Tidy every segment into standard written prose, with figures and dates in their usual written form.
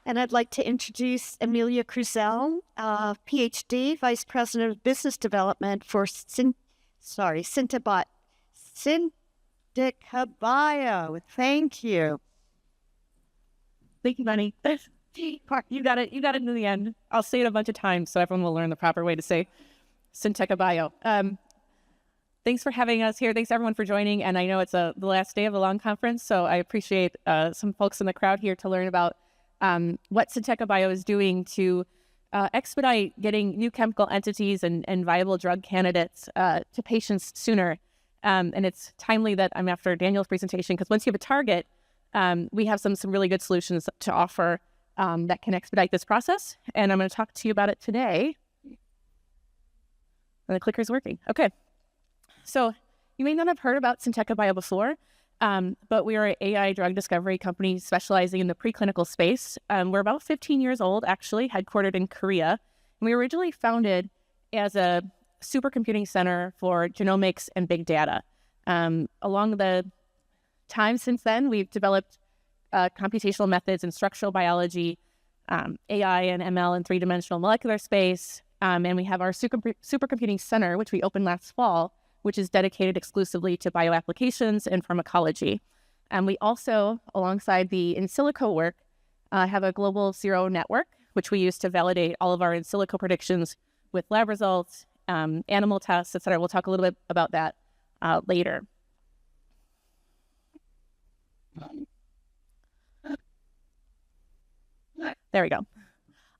And I'd like to introduce Amelia Cruzel, PhD, Vice President of Business Development for Syntekabio. Thank you. Thank you, Bunny. You got it in the end. I'll say it a bunch of times so everyone will learn the proper way to say Syntekabio. Thanks for having us here. Thanks everyone for joining. And I know it's the last day of the long conference, so I appreciate some folks in the crowd here to learn about what Syntekabio is doing to expedite getting new chemical entities and viable drug candidates to patients sooner. And it's timely that I'm after Daniel's presentation, because once you have a target, we have some really good solutions to offer that can expedite this process. And I'm going to talk to you about it today. And the clicker's working. Okay. So you may not have heard about Syntekabio before, but we are an AI drug discovery company specializing in the preclinical space. We're about 15 years old, actually, headquartered in Korea. And we were originally founded as a supercomputing center for genomics and big data. Along the time since then, we've developed computational methods in structural biology, AI and ML in three-dimensional molecular space, and we have our supercomputing center, which we opened last fall, which is dedicated exclusively to bioapplications and pharmacology. And we also, alongside the in silico work, have a global zero network, which we use to validate all of our in silico predictions with lab results, animal tests, et cetera. We'll talk a little bit about that later. There we go.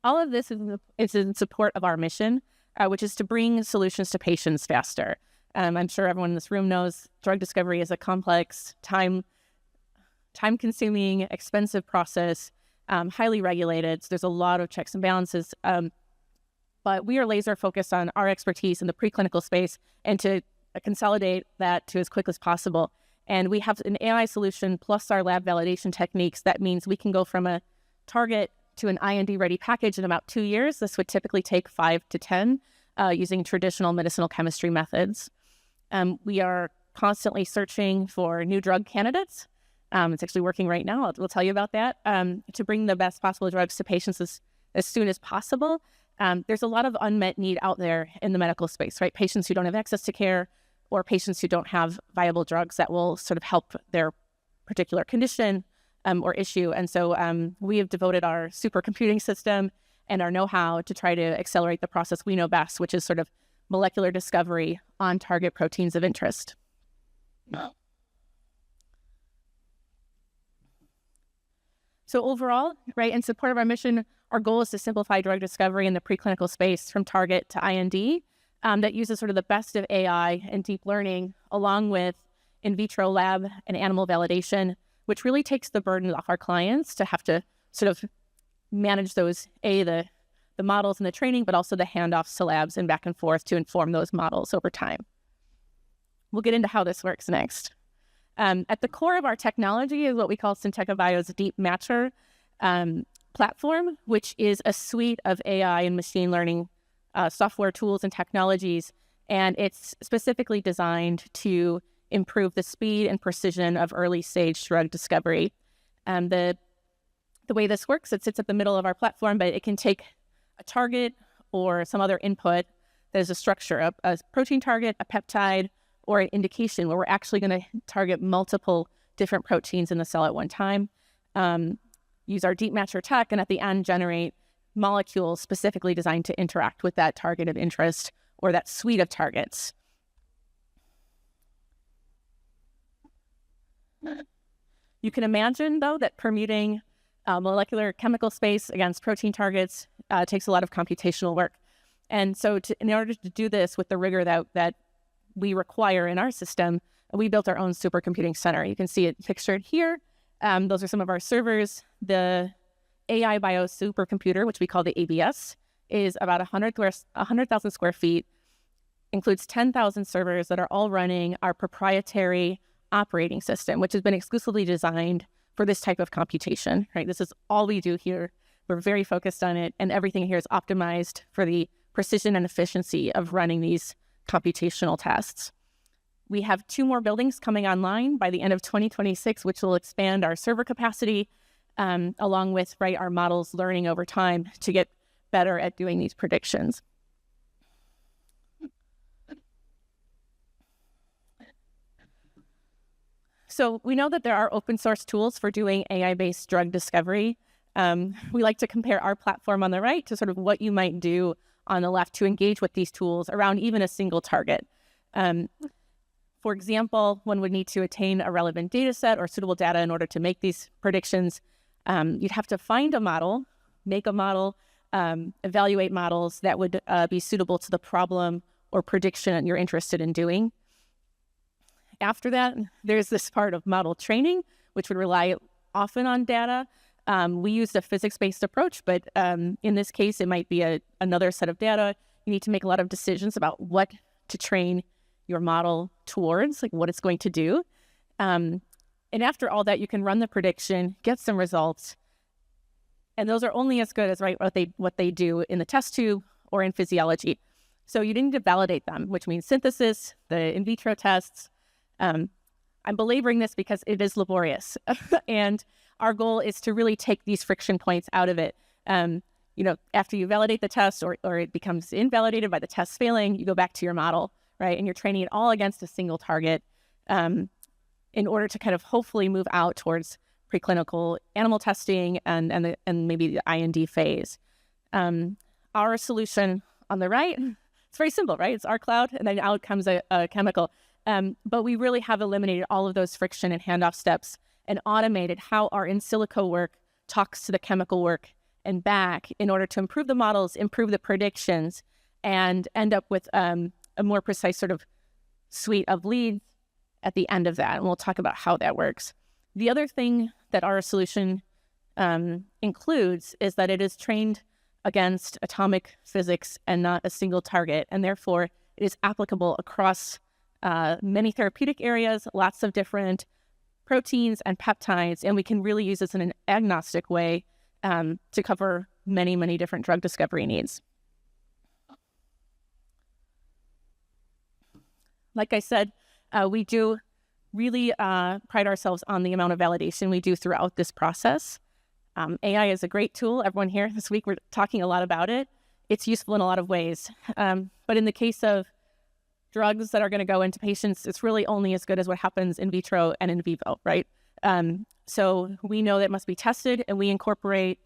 All of this is in support of our mission, which is to bring solutions to patients faster. I'm sure everyone in this room knows drug discovery is a complex, time-consuming, expensive process, highly regulated. So there's a lot of checks and balances. But we are laser focused on our expertise in the preclinical space and to consolidate that to as quick as possible. And we have an AI solution plus our lab validation techniques. That means we can go from a target to an IND-ready package in about 2 years. This would typically take 5 to 10 using traditional medicinal chemistry methods. We are constantly searching for new drug candidates. It's actually working right now. We'll tell you about that, to bring the best possible drugs to patients as soon as possible. There's a lot of unmet need out there in the medical space, right? Patients who don't have access to care or patients who don't have viable drugs that will sort of help their particular condition or issue. And so we have devoted our supercomputing system and our know-how to try to accelerate the process we know best, which is sort of molecular discovery on target proteins of interest. So overall, right, in support of our mission, our goal is to simplify drug discovery in the preclinical space from target to IND that uses sort of the best of AI and deep learning, along with in vitro lab and animal validation, which really takes the burden off our clients to have to sort of manage those, the models and the training, but also the handoffs to labs and back and forth to inform those models over time. We'll get into how this works next. At the core of our technology is what we call Syntekabio's DeepMatcher Platform, which is a suite of AI and machine learning software tools and technologies, and it's specifically designed to improve the speed and precision of early-stage drug discovery. The way this works, it sits at the middle of our platform, but it can take a target or some other input that is a structure, a protein target, a peptide, or an indication where we're actually going to target multiple different proteins in the cell at one time, use our DeepMatcher tech, and at the end generate molecules specifically designed to interact with that target of interest or that suite of targets. You can imagine, though, that permuting molecular chemical space against protein targets takes a lot of computational work. And so in order to do this with the rigor that we require in our system, we built our own supercomputing center. You can see it pictured here. Those are some of our servers. The AI Bio Supercomputer, which we call the ABS, is about 100,000 square feet, includes 10,000 servers that are all running our proprietary operating system, which has been exclusively designed for this type of computation, right? This is all we do here. We're very focused on it, and everything here is optimized for the precision and efficiency of running these computational tests. We have 2 more buildings coming online by the end of 2026, which will expand our server capacity along with our models learning over time to get better at doing these predictions. So we know that there are open source tools for doing AI-based drug discovery. We like to compare our platform on the right to sort of what you might do on the left to engage with these tools around even a single target. For example, one would need to attain a relevant data set or suitable data in order to make these predictions. You'd have to find a model, make a model, evaluate models that would be suitable to the problem or prediction you're interested in doing. After that, there's this part of model training, which would rely often on data. We used a physics-based approach, but in this case, it might be another set of data. You need to make a lot of decisions about what to train your model towards, like what it's going to do. And after all that, you can run the prediction, get some results, and those are only as good as what they do in the test tube or in physiology. So you need to validate them, which means synthesis, the in vitro tests. I'm belaboring this because it is laborious, and our goal is to really take these friction points out of it. After you validate the test or it becomes invalidated by the test failing, you go back to your model, right? And you're training it all against a single target in order to kind of hopefully move out towards preclinical animal testing and maybe the IND phase. Our solution on the right, it's very simple, right? It's our cloud, and then out comes a chemical. But we really have eliminated all of those friction and handoff steps and automated how our in silico work talks to the chemical work and back in order to improve the models, improve the predictions, and end up with a more precise sort of suite of leads at the end of that. And we'll talk about how that works. The other thing that our solution includes is that it is trained against atomic physics and not a single target. And therefore, it is applicable across many therapeutic areas, lots of different proteins and peptides, and we can really use this in an agnostic way to cover many, many different drug discovery needs. Like I said, we do really pride ourselves on the amount of validation we do throughout this process. AI is a great tool. Everyone here this week, we're talking a lot about it. It's useful in a lot of ways. But in the case of drugs that are going to go into patients, it's really only as good as what happens in vitro and in vivo, right? So we know that it must be tested, and we incorporate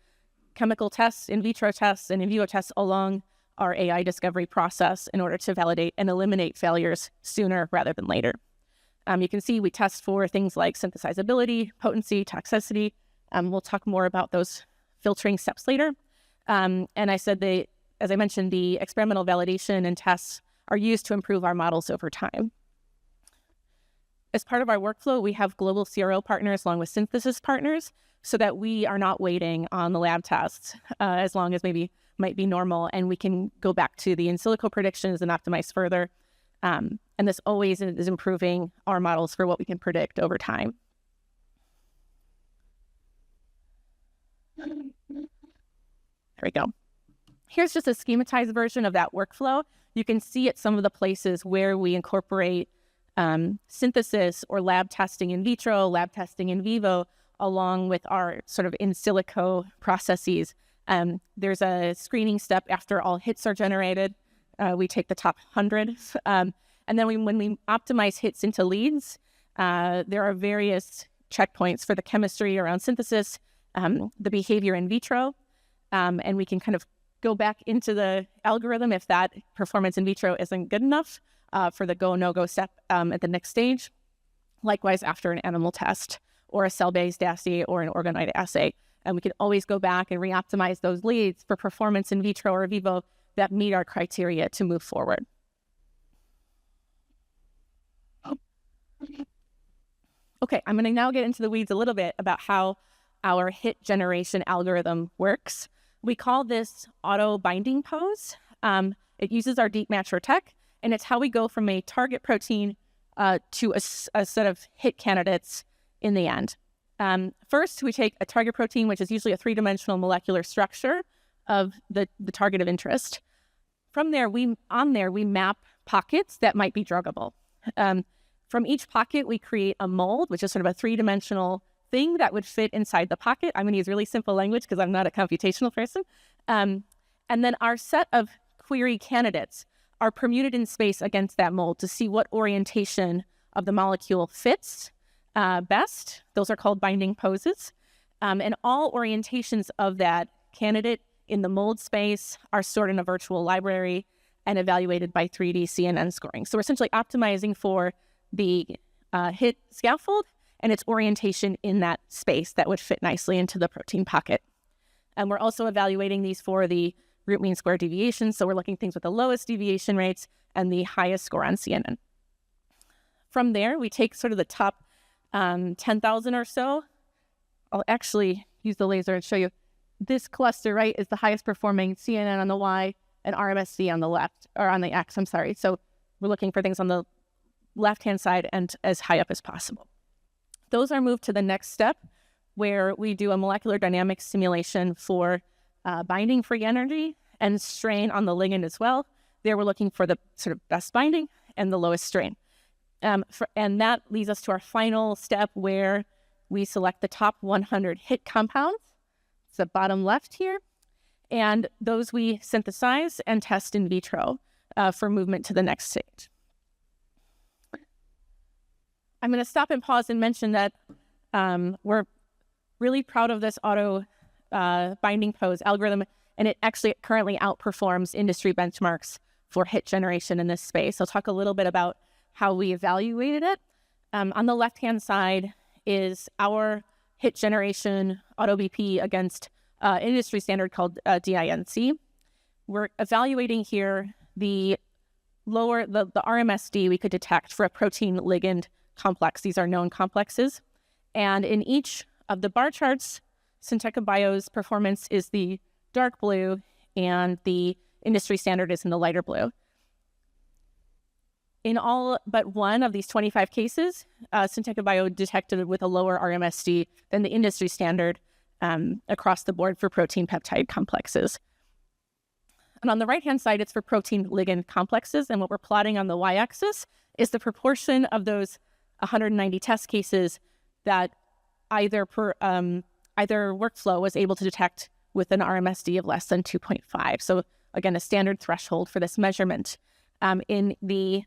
chemical tests, in vitro tests, and in vivo tests along our AI discovery process in order to validate and eliminate failures sooner rather than later. You can see we test for things like synthesizability, potency, toxicity. We'll talk more about those filtering steps later. And I said as I mentioned, the experimental validation and tests are used to improve our models over time. As part of our workflow, we have global CRO partners along with synthesis partners so that we are not waiting on the lab tests as long as maybe might be normal, and we can go back to the in silico predictions and optimize further. And this always is improving our models for what we can predict over time. There we go. Here's just a schematized version of that workflow. You can see at some of the places where we incorporate synthesis or lab testing in vitro, lab testing in vivo, along with our sort of in silico processes. There's a screening step after all hits are generated. We take the top 100. And then when we optimize hits into leads, there are various checkpoints for the chemistry around synthesis, the behavior in vitro, and we can kind of go back into the algorithm if that performance in vitro isn't good enough for the go, no-go step at the next stage. Likewise, after an animal test or a cell-based assay or an organoid assay. And we can always go back and re-optimize those leads for performance in vitro or vivo that meet our criteria to move forward. Okay, I'm going to now get into the weeds a little bit about how our hit generation algorithm works. We call this auto binding pose. It uses our DeepMatcher tech, and it's how we go from a target protein to a set of hit candidates in the end. First, we take a target protein, which is usually a three-dimensional molecular structure of the target of interest. From there, we map pockets that might be druggable. From each pocket, we create a mold, which is sort of a three-dimensional thing that would fit inside the pocket. I'm going to use really simple language because I'm not a computational person. And then our set of query candidates are permuted in space against that mold to see what orientation of the molecule fits best. Those are called binding poses. And all orientations of that candidate in the mold space are stored in a virtual library and evaluated by 3D CNN scoring. So we're essentially optimizing for the hit scaffold and its orientation in that space that would fit nicely into the protein pocket. And we're also evaluating these for the root mean square deviation. So we're looking at things with the lowest deviation rates and the highest score on CNN. From there, we take sort of the top 10,000 or so. I'll actually use the laser and show you. This cluster, right, is the highest performing CNN on the Y and RMSD on the left, or on the X, I'm sorry. So we're looking for things on the left-hand side and as high up as possible. Those are moved to the next step where we do a molecular dynamics simulation for binding free energy and strain on the ligand as well. There we're looking for the sort of best binding and the lowest strain. And that leads us to our final step where we select the top 100 hit compounds. It's the bottom left here. And those we synthesize and test in vitro for movement to the next stage. I'm going to stop and pause and mention that we're really proud of this auto binding pose algorithm, and it actually currently outperforms industry benchmarks for hit generation in this space. I'll talk a little bit about how we evaluated it. On the left-hand side is our hit generation auto BP against industry standard called DINC. We're evaluating here the RMSD we could detect for a protein ligand complex. These are known complexes. And in each of the bar charts, Syntekabio's performance is the dark blue and the industry standard is in the lighter blue. In all but one of these 25 cases, Syntekabio detected with a lower RMSD than the industry standard across the board for protein peptide complexes. And on the right-hand side, it's for protein ligand complexes. And what we're plotting on the y-axis is the proportion of those 190 test cases that either workflow was able to detect with an RMSD of less than 2.5. So again, a standard threshold for this measurement. In the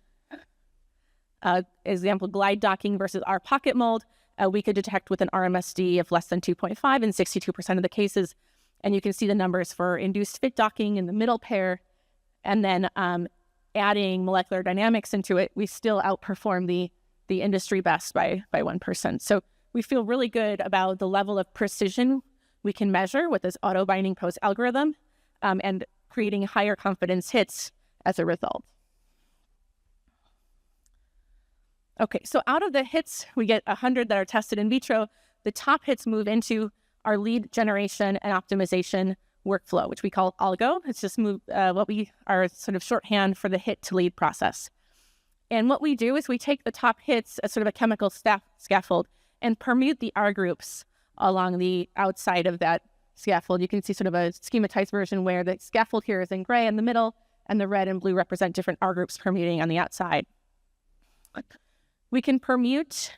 example, glide docking versus our pocket mold, we could detect with an RMSD of less than 2.5 in 62% of the cases. And you can see the numbers for induced fit docking in the middle pair. And then adding molecular dynamics into it, we still outperform the industry best by 1%. So we feel really good about the level of precision we can measure with this auto binding pose algorithm and creating higher confidence hits as a result. Okay, so out of the hits, we get 100 that are tested in vitro. The top hits move into our lead generation and optimization workflow, which we call ALGO. It's just what we are sort of shorthand for the hit to lead process. And what we do is we take the top hits as sort of a chemical scaffold and permute the R groups along the outside of that scaffold. You can see sort of a schematized version where the scaffold here is in gray in the middle and the red and blue represent different R groups permuting on the outside. We can permute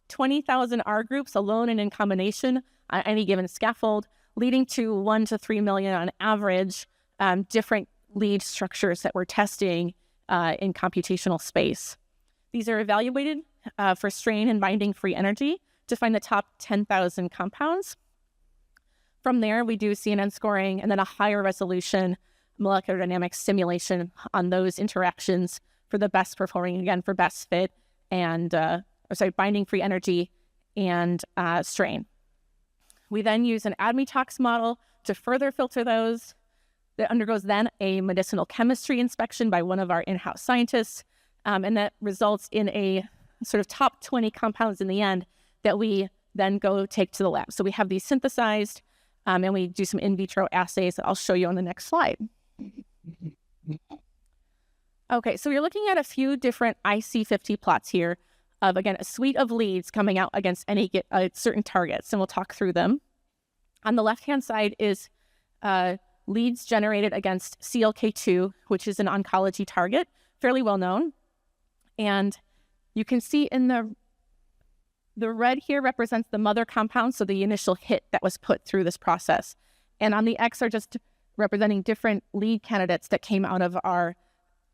20,000 R groups alone and in combination on any given scaffold, leading to 1 to 3 million on average different lead structures that we're testing in computational space. These are evaluated for strain and binding free energy to find the top 10,000 compounds. From there, we do CNN scoring and then a higher resolution molecular dynamics simulation on those interactions for the best performing, again, for best fit and, binding free energy and strain. We then use an ADME-tox model to further filter those. That undergoes then a medicinal chemistry inspection by one of our in-house scientists, and that results in a sort of top 20 compounds in the end that we then go take to the lab. So we have these synthesized, and we do some in vitro assays that I'll show you on the next slide. Okay, so we're looking at a few different IC50 plots here of, again, a suite of leads coming out against any certain targets, and we'll talk through them. On the left-hand side is leads generated against CLK2, which is an oncology target, fairly well known. And you can see in the The red here represents the mother compound, so the initial hit that was put through this process. And on the X are just representing different lead candidates that came out of our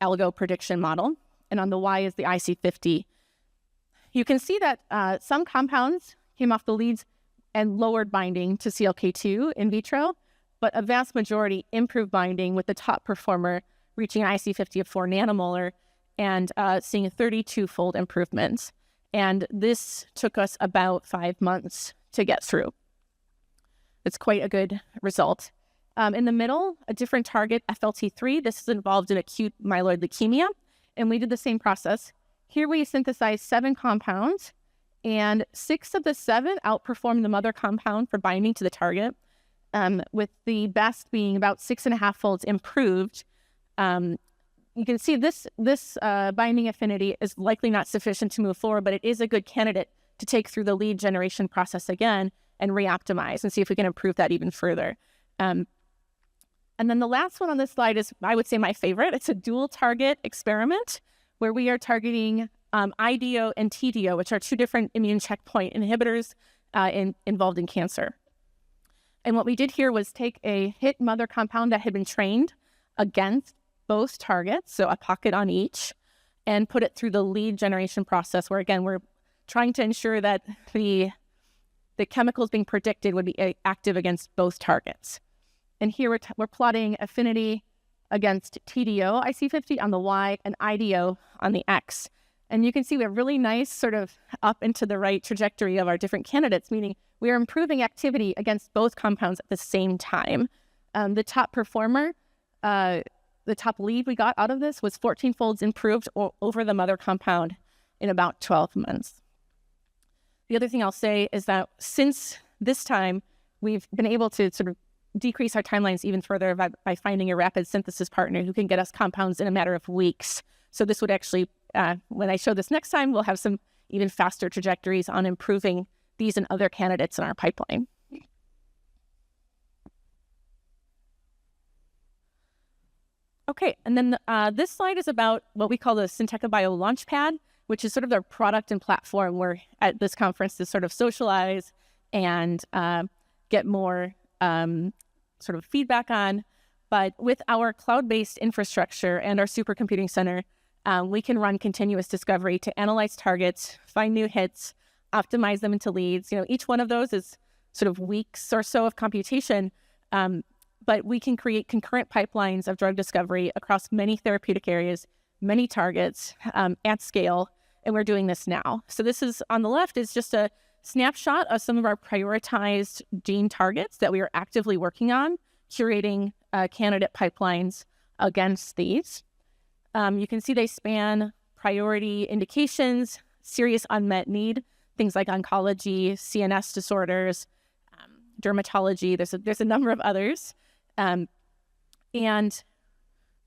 algo prediction model. And on the Y is the IC50. You can see that some compounds came off the leads and lowered binding to CLK2 in vitro, but a vast majority improved binding, with the top performer reaching an IC50 of 4 nanomolar and seeing a 32-fold improvement. And this took us about 5 months to get through. It's quite a good result. In the middle, a different target, FLT3. This is involved in acute myeloid leukemia, and we did the same process. Here we synthesized 7 compounds, and 6 of the 7 outperformed the mother compound for binding to the target, with the best being about 6.5 folds improved. You can see this binding affinity is likely not sufficient to move forward, but it is a good candidate to take through the lead generation process again and re-optimize and see if we can improve that even further. And then the last one on this slide is, I would say, my favorite. It's a dual target experiment where we are targeting IDO and TDO, which are 2 different immune checkpoint inhibitors involved in cancer. And what we did here was take a hit mother compound that had been trained against both targets, so a pocket on each, and put it through the lead generation process where, again, we're trying to ensure that the chemicals being predicted would be active against both targets. And here we're plotting affinity against TDO IC50 on the Y and IDO on the X. And you can see we have really nice sort of up and to the right trajectory of our different candidates, meaning we are improving activity against both compounds at the same time. The top performer, the top lead we got out of this was 14 folds improved over the mother compound in about 12 months. The other thing I'll say is that since this time, we've been able to sort of decrease our timelines even further by finding a rapid synthesis partner who can get us compounds in a matter of weeks. So this would actually, when I show this next time, we'll have some even faster trajectories on improving these and other candidates in our pipeline. Okay, and then this slide is about what we call the Syntekabio LaunchPad, which is sort of their product and platform where at this conference to sort of socialize and get more sort of feedback on. But with our cloud-based infrastructure and our supercomputing center, we can run continuous discovery to analyze targets, find new hits, optimize them into leads. You know, each one of those is sort of weeks or so of computation, but we can create concurrent pipelines of drug discovery across many therapeutic areas, many targets at scale, and we're doing this now. So this is, on the left, is just a snapshot of some of our prioritized gene targets that we are actively working on, curating candidate pipelines against these. You can see they span priority indications, serious unmet need, things like oncology, CNS disorders, dermatology. There's a number of others. And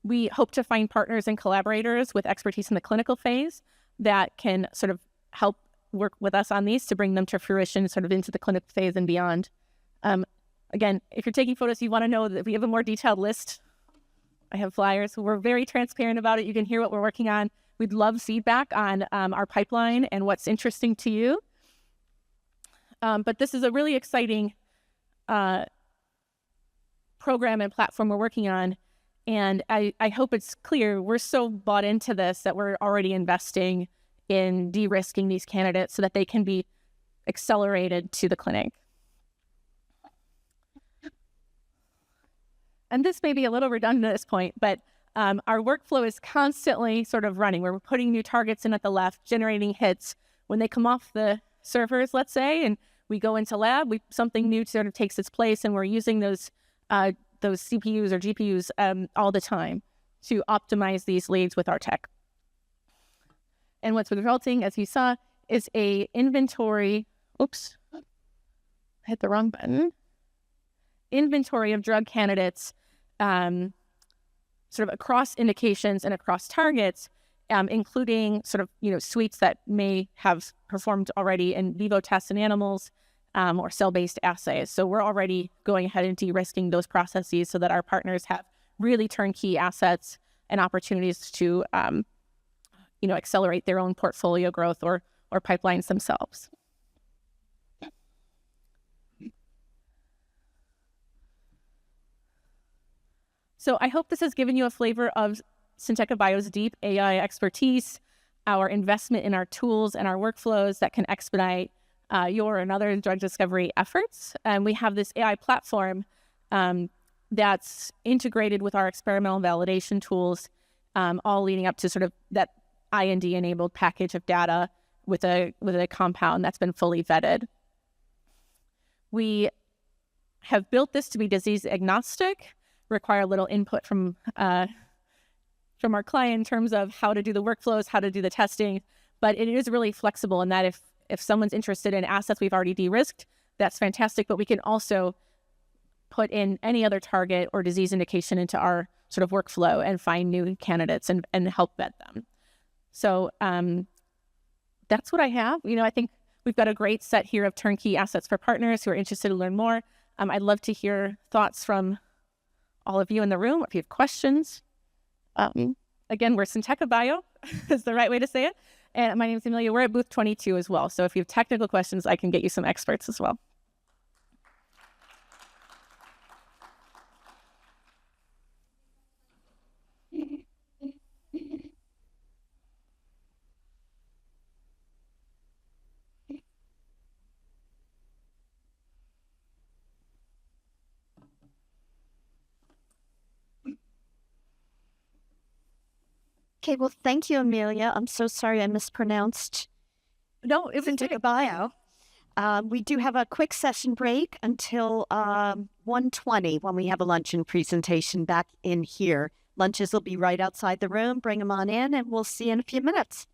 we hope to find partners and collaborators with expertise in the clinical phase that can sort of help work with us on these to bring them to fruition sort of into the clinical phase and beyond. Again, if you're taking photos, you want to know that we have a more detailed list. I have flyers. We're very transparent about it. You can hear what we're working on. We'd love feedback on our pipeline and what's interesting to you. But this is a really exciting program and platform we're working on. And I hope it's clear we're so bought into this that we're already investing in de-risking these candidates so that they can be accelerated to the clinic. And this may be a little redundant at this point, but our workflow is constantly sort of running. We're putting new targets in at the left, generating hits. When they come off the servers, let's say, and we go into lab, something new sort of takes its place, and we're using those CPUs or GPUs all the time to optimize these leads with our tech. And what's resulting, as you saw, is a inventory, oops, I hit the wrong button, inventory of drug candidates sort of across indications and across targets, including sort of, suites that may have performed already in vivo tests in animals or cell-based assays. So we're already going ahead and de-risking those processes so that our partners have really turnkey assets and opportunities to, accelerate their own portfolio growth or pipelines themselves. So I hope this has given you a flavor of Syntekabio's deep AI expertise, our investment in our tools and our workflows that can expedite your and other drug discovery efforts. And we have this AI platform that's integrated with our experimental validation tools, all leading up to sort of that IND-enabled package of data with a compound that's been fully vetted. We have built this to be disease agnostic, require little input from our client in terms of how to do the workflows, how to do the testing, but it is really flexible in that if someone's interested in assets we've already de-risked, that's fantastic, but we can also put in any other target or disease indication into our sort of workflow and find new candidates and help vet them. So that's what I have. I think we've got a great set here of turnkey assets for partners who are interested to learn more. I'd love to hear thoughts from all of you in the room, if you have questions. Again, we're Syntekabio is the right way to say it. And my name is Amelia. We're at booth 22 as well. So if you have technical questions, I can get you some experts as well. Okay, well, thank you, Amelia. I'm so sorry I mispronounced No, it was Syntekabio. We do have a quick session break until 1:20 when we have a luncheon presentation back in here. Lunches will be right outside the room. Bring them on in, and we'll see you in a few minutes.